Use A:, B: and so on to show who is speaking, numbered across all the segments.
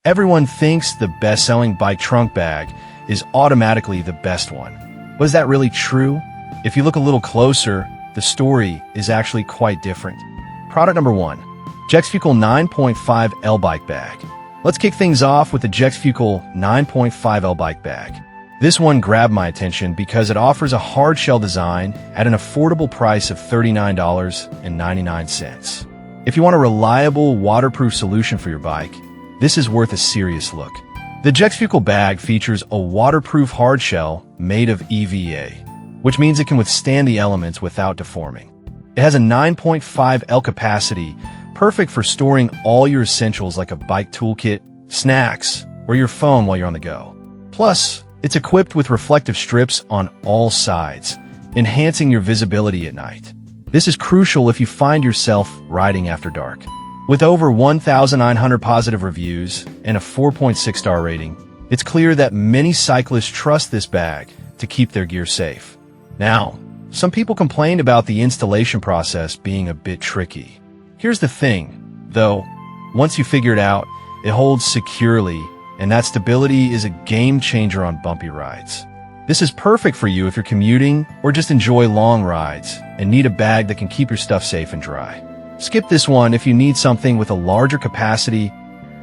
A: Everyone thinks the best-selling bike trunk bag is automatically the best one. But is that really true? If you look a little closer, the story is actually quite different. Product number 1. Jex Fugle 9.5L Bike Bag. Let's kick things off with the Jex Fugle 9.5L Bike Bag. This one grabbed my attention because it offers a hard-shell design at an affordable price of $39.99. If you want a reliable, waterproof solution for your bike, this is worth a serious look. The Jex Fugle bag features a waterproof hardshell made of EVA, which means it can withstand the elements without deforming. It has a 9.5L capacity, perfect for storing all your essentials like a bike toolkit, snacks, or your phone while you're on the go. Plus, it's equipped with reflective strips on all sides, enhancing your visibility at night. This is crucial if you find yourself riding after dark. With over 1,900 positive reviews and a 4.6-star rating, it's clear that many cyclists trust this bag to keep their gear safe. Now, some people complained about the installation process being a bit tricky. Here's the thing, though, once you figure it out, it holds securely, and that stability is a game changer on bumpy rides. This is perfect for you if you're commuting or just enjoy long rides and need a bag that can keep your stuff safe and dry. Skip this one if you need something with a larger capacity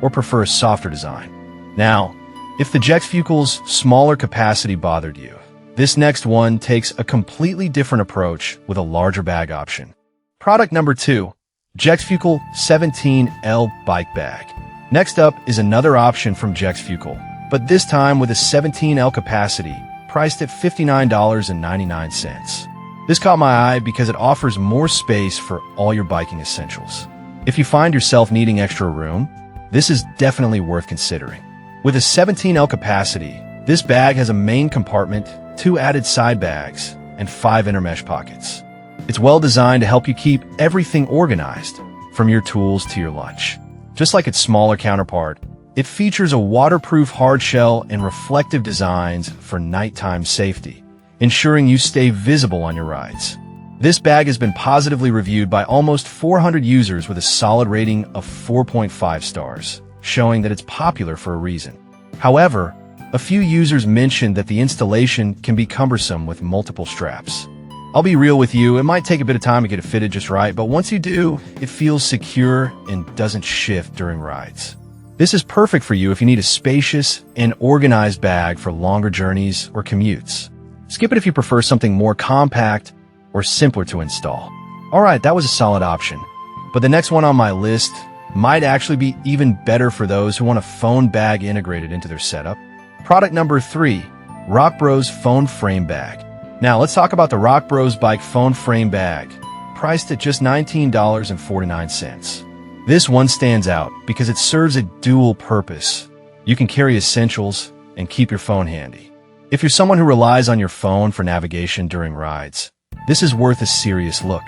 A: or prefer a softer design. Now, if the Jex Fugle's smaller capacity bothered you, this next one takes a completely different approach with a larger bag option. Product number 2, Jex Fugle 17L Bike Bag. Next up is another option from Jex Fugle, but this time with a 17L capacity, priced at $59.99. This caught my eye because it offers more space for all your biking essentials. If you find yourself needing extra room, this is definitely worth considering. With a 17L capacity, this bag has a main compartment, 2 added side bags, and 5 intermesh pockets. It's well designed to help you keep everything organized, from your tools to your lunch. Just like its smaller counterpart, it features a waterproof hardshell and reflective designs for nighttime safety, ensuring you stay visible on your rides. This bag has been positively reviewed by almost 400 users with a solid rating of 4.5 stars, showing that it's popular for a reason. However, a few users mentioned that the installation can be cumbersome with multiple straps. I'll be real with you, it might take a bit of time to get it fitted just right, but once you do, it feels secure and doesn't shift during rides. This is perfect for you if you need a spacious and organized bag for longer journeys or commutes. Skip it if you prefer something more compact or simpler to install. Alright, that was a solid option, but the next one on my list might actually be even better for those who want a phone bag integrated into their setup. Product number 3, Rock Bros Phone Frame Bag. Now let's talk about the Rock Bros Bike Phone Frame Bag, priced at just $19.49. This one stands out because it serves a dual purpose. You can carry essentials and keep your phone handy. If you're someone who relies on your phone for navigation during rides, this is worth a serious look.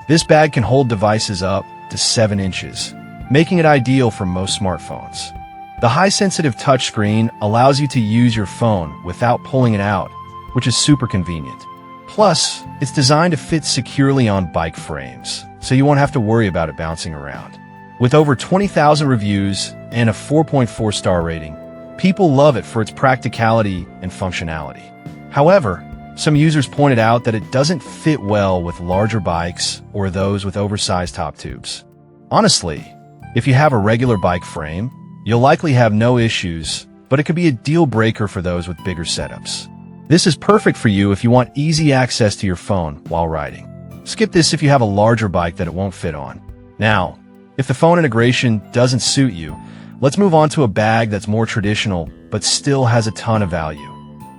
A: This bag can hold devices up to 7 inches, making it ideal for most smartphones. The high-sensitive touchscreen allows you to use your phone without pulling it out, which is super convenient. Plus, it's designed to fit securely on bike frames, so you won't have to worry about it bouncing around. With over 20,000 reviews and a 4.4-star rating, people love it for its practicality and functionality. However, some users pointed out that it doesn't fit well with larger bikes or those with oversized top tubes. Honestly, if you have a regular bike frame, you'll likely have no issues, but it could be a deal breaker for those with bigger setups. This is perfect for you if you want easy access to your phone while riding. Skip this if you have a larger bike that it won't fit on. Now, if the phone integration doesn't suit you, let's move on to a bag that's more traditional but still has a ton of value.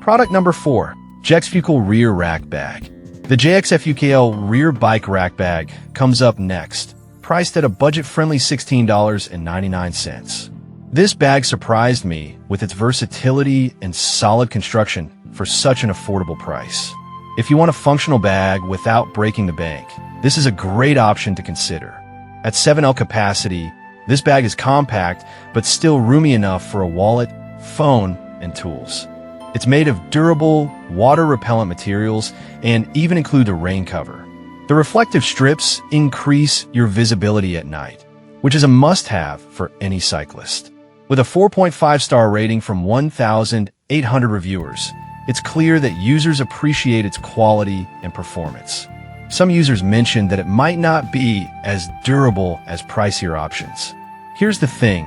A: Product number 4, Jex Fugle Rear Rack Bag. The Jex Fugle Rear Bike Rack Bag comes up next, priced at a budget-friendly $16.99. This bag surprised me with its versatility and solid construction for such an affordable price. If you want a functional bag without breaking the bank, this is a great option to consider. At 7L capacity, this bag is compact but still roomy enough for a wallet, phone, and tools. It's made of durable, water-repellent materials and even includes a rain cover. The reflective strips increase your visibility at night, which is a must-have for any cyclist. With a 4.5-star rating from 1,800 reviewers, it's clear that users appreciate its quality and performance. Some users mentioned that it might not be as durable as pricier options. Here's the thing,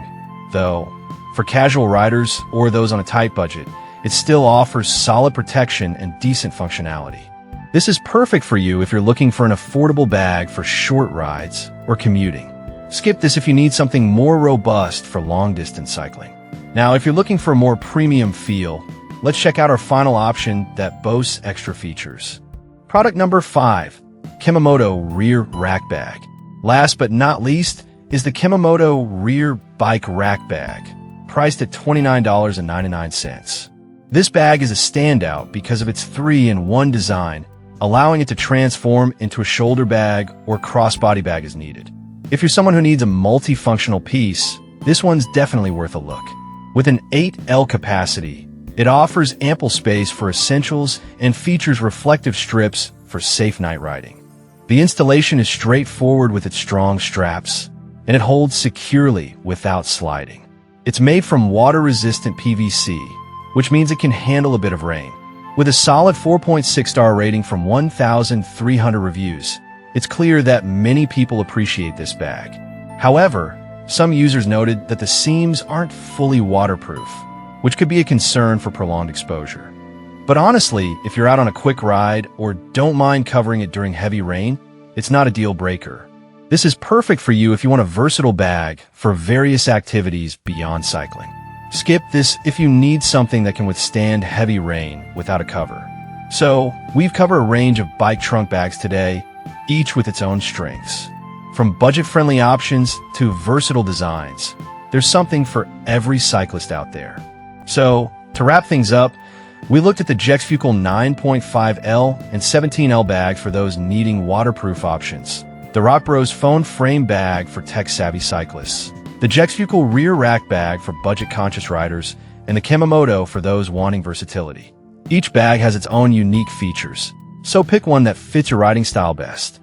A: though. For casual riders or those on a tight budget, it still offers solid protection and decent functionality. This is perfect for you if you're looking for an affordable bag for short rides or commuting. Skip this if you need something more robust for long-distance cycling. Now, if you're looking for a more premium feel, let's check out our final option that boasts extra features. Product number 5. Kamoto Rear Rack Bag. Last but not least is the Kamoto Rear Bike Rack Bag, priced at $29.99. This bag is a standout because of its 3-in-1 design, allowing it to transform into a shoulder bag or crossbody bag as needed. If you're someone who needs a multifunctional piece, this one's definitely worth a look. With an 8L capacity, it offers ample space for essentials and features reflective strips for safe night riding. The installation is straightforward with its strong straps, and it holds securely without sliding. It's made from water-resistant PVC, which means it can handle a bit of rain. With a solid 4.6-star rating from 1,300 reviews, it's clear that many people appreciate this bag. However, some users noted that the seams aren't fully waterproof, which could be a concern for prolonged exposure. But honestly, if you're out on a quick ride or don't mind covering it during heavy rain, it's not a deal breaker. This is perfect for you if you want a versatile bag for various activities beyond cycling. Skip this if you need something that can withstand heavy rain without a cover. So, we've covered a range of bike trunk bags today, each with its own strengths. From budget-friendly options to versatile designs, there's something for every cyclist out there. So, to wrap things up, we looked at the Jex Fugle 9.5L and 17L bags for those needing waterproof options, the Rock Bros phone frame bag for tech-savvy cyclists, the Jex Fugle rear rack bag for budget-conscious riders, and the Kamoto for those wanting versatility. Each bag has its own unique features, so pick one that fits your riding style best.